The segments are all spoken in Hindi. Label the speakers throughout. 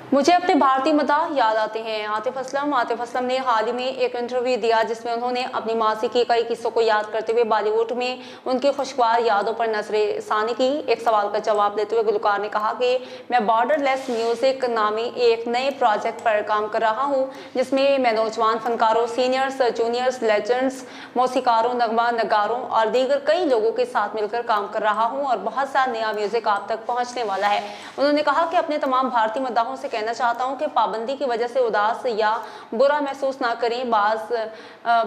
Speaker 1: मुझे अपने भारतीय मदाह याद आते हैं। आतिफ असलम ने हाल ही में एक इंटरव्यू दिया जिसमें उन्होंने अपनी मासी के कई किस्सों को याद करते हुए बॉलीवुड में उनकी खुशगवार यादों पर नजर षानी की। एक सवाल का जवाब देते हुए गुलकार ने कहा कि मैं बॉर्डरलेस म्यूजिक नामी एक नए प्रोजेक्ट पर काम कर रहा हूँ, जिसमें मैं नौजवान फनकारों, सीनियर्स, जूनियर्स, लेजेंड्स, मौसीकारों, नगमा नगारों और दीगर कई लोगों के साथ मिलकर काम कर रहा हूँ और बहुत सा नया म्यूजिक आप तक पहुँचने वाला है। उन्होंने कहा कि अपने तमाम भारतीय मदाहों से कहना चाहता हूं कि पाबंदी की वजह से उदास या बुरा महसूस ना करें।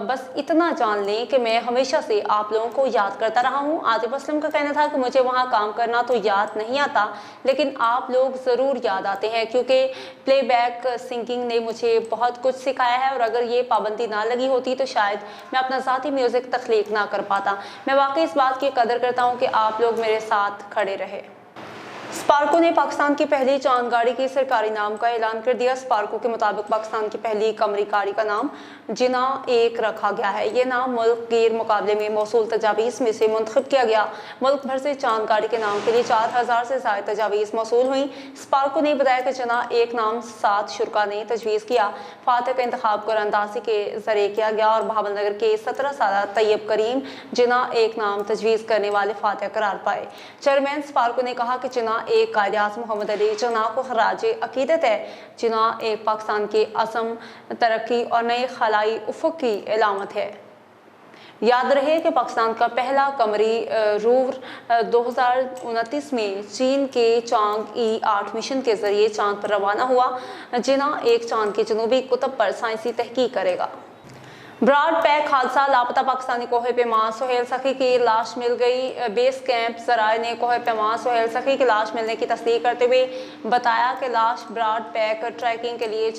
Speaker 1: बस इतना जान लें कि मैं हमेशा से आप लोगों को याद करता रहा हूं। आतिफ असलम का कहना था कि मुझे वहां काम करना तो याद नहीं आता, लेकिन आप लोग ज़रूर याद आते हैं क्योंकि प्लेबैक सिंगिंग ने मुझे बहुत कुछ सिखाया है और अगर ये पाबंदी ना लगी होती तो शायद मैं अपना ज़ाती म्यूज़िक तख्लीक ना कर पाता। मैं वाकई इस बात की कदर करता हूँ कि आप लोग मेरे साथ खड़े रहे। स्पार्को ने पाकिस्तान की पहली चांद गाड़ी के सरकारी नाम का ऐलान कर दिया। स्पार्को के मुताबिक पाकिस्तान की पहली कमरी गाड़ी का नाम जिना 1 रखा गया है। ये नाम मुल्क गिर मुकाबले में मौसूल तजावीज़ में से मुंतखब किया गया। मुल्क भर से चांद गाड़ी के नाम के लिए 4000 से ज़ायद तजावीज़ मौसूल हुई। स्पार्को ने बताया कि जिना 1 नाम 7 शुरा ने तजवीज़ किया। फातह का इंतखाब कुरानदासी के जरिए किया गया और बहावलनगर के 17 साल तैयब करीम जिना 1 नाम तजवीज़ करने वाले फातह करार पाए। चेयरमैन स्पार्को ने कहा कि जिना एक कायद-ए-आज़म मोहम्मद अली जिन्ना को खराज अकीदत है। जिन्ना एक पाकिस्तान के असम, तरक्की और नए खलाई उफ़ुक़ की अलामत है। याद रहे कि पाकिस्तान का पहला कमरी रोवर 2029 में चीन के चांग-E8 मिशन के जरिए चांद पर रवाना हुआ। जिन्ना 1 चांद के जनूबी कुतब पर साइंसी तहकीक करेगा। ब्रॉड पैक हादसा, लापता पाकिस्तानी कोहे पैमा सुहेल सखी की लाश मिल गई। बेस कैंप जराए ने कोहे पैमा सुहेल सखी की लाश मिलने की तस्दीक करते हुए बताया कि लाश ब्रॉड पैक ट्रैकिंग के लिए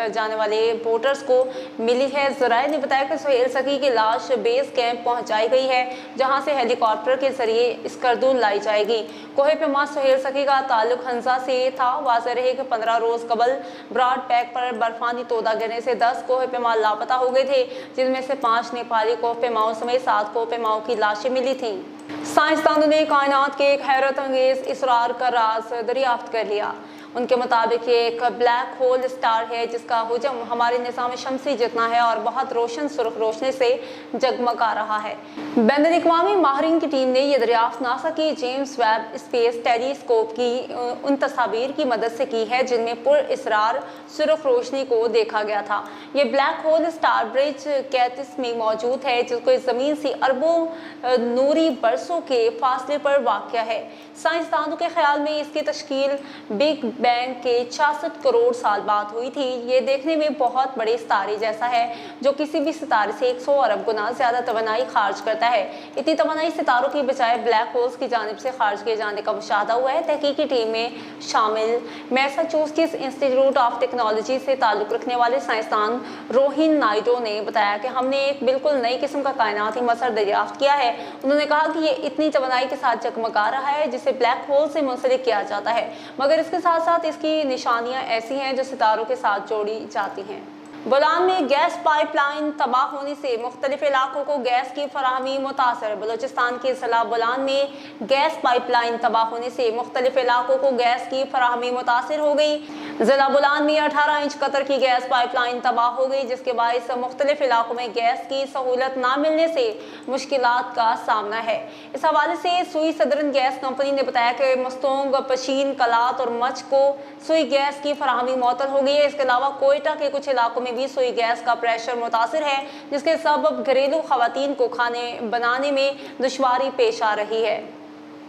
Speaker 1: जाने वाले बोटर्स को मिली है। जराए ने बताया कि सुहेल सखी की लाश बेस कैंप पहुंचाई गई है, जहां से हेलीकॉप्टर के जरिए स्कर्दूल लाई जाएगी। कोहे पैमा सुहेल सखी का ताल्लुक हंसा से था। वाज़ेह रहे कि 15 रोज कबल ब्रॉड पैक पर बर्फानी तोदा गिरने से 10 कोहे पैमा लापता हो गए थे, जिनमें से 5 नेपाली कोहपेमाओं समेत 7 कोहपेमाओं की लाशें मिली थीं। साइंसदानों ने कायनात के एक हैरत अंगेज इसरार का राज दरियाफ्त कर लिया। उनके मुताबिक ये एक ब्लैक होल स्टार है जिसका हुजम हमारे निज़ाम शमसी जितना है और बहुत रोशन सुर्ख रोशनी से जगमगा रहा है। बैनुल-अक़वामी माहिरीन की टीम ने यह दरियाफ्त नासा की जेम्स वेब स्पेस टेलीस्कोप की उन तस्वीर की मदद से की है जिनमें पुरअसरार सुर्ख रोशनी को देखा गया था। ये ब्लैक होल स्टार ब्रिज कैटिस में मौजूद है, जिसको ज़मीन से अरबों नूरी बरसों के फासले पर वाक़या है। साइंसदानों के ख्याल में इसकी तश्कील बिग बैंग के 66 करोड़ साल बाद हुई थी। ये देखने में बहुत बड़े सितारे जैसा है जो किसी भी सितारे से 100 अरब गुना ज्यादा तवानाई खार्ज करता है। इतनी तवानाई सितारों की बजाय ब्लैक होल्स की जानिब से खार्ज किए जाने का मुशाहदा हुआ है। तहकीकी टीम में शामिल मैसाचुसेट्स इंस्टीट्यूट ऑफ टेक्नोलॉजी से ताल्लुक रखने वाले साइंसदान रोहिन नायडू ने बताया कि हमने एक बिल्कुल नई किस्म का कायनाती मसर दरियाफ्त किया है। उन्होंने कहा कि ये इतनी तवानाई के साथ जगमगा रहा है जिसे ब्लैक होल से मुंसलिक किया जाता है, मगर इसके साथ साथ इसकी निशानियां ऐसी हैं जो सितारों के साथ जोड़ी जाती हैं। बोलान में गैस पाइपलाइन तबाह होने से मुख्तलिफ इलाकों को गैस की फराहमी मुतासर। बलूचिस्तान के जिला बोलान में गैस पाइपलाइन तबाह होने से मुख्तलिफ इलाकों को गैस की फराहमी मुतासर हो गई। जिला बोलान में 18 इंच कतर की गैस पाइपलाइन तबाह हो गई, जिसके बायस मुख्तलिफ इलाकों में गैस की सहूलत ना मिलने से मुश्किलात का सामना है। इस हवाले से सुई सदरन गैस कंपनी ने बताया कि मस्तोंग, पशीन, कलात और मच को सुई गैस की फराहमी मुअत्तल हो गई है। इसके अलावा कोयटा के कुछ इलाकों में भी सुई गैस का प्रेशर मुतासिर है, जिसके सबब घरेलू खवातीन को खाने बनाने में दुश्वारी पेश आ रही है।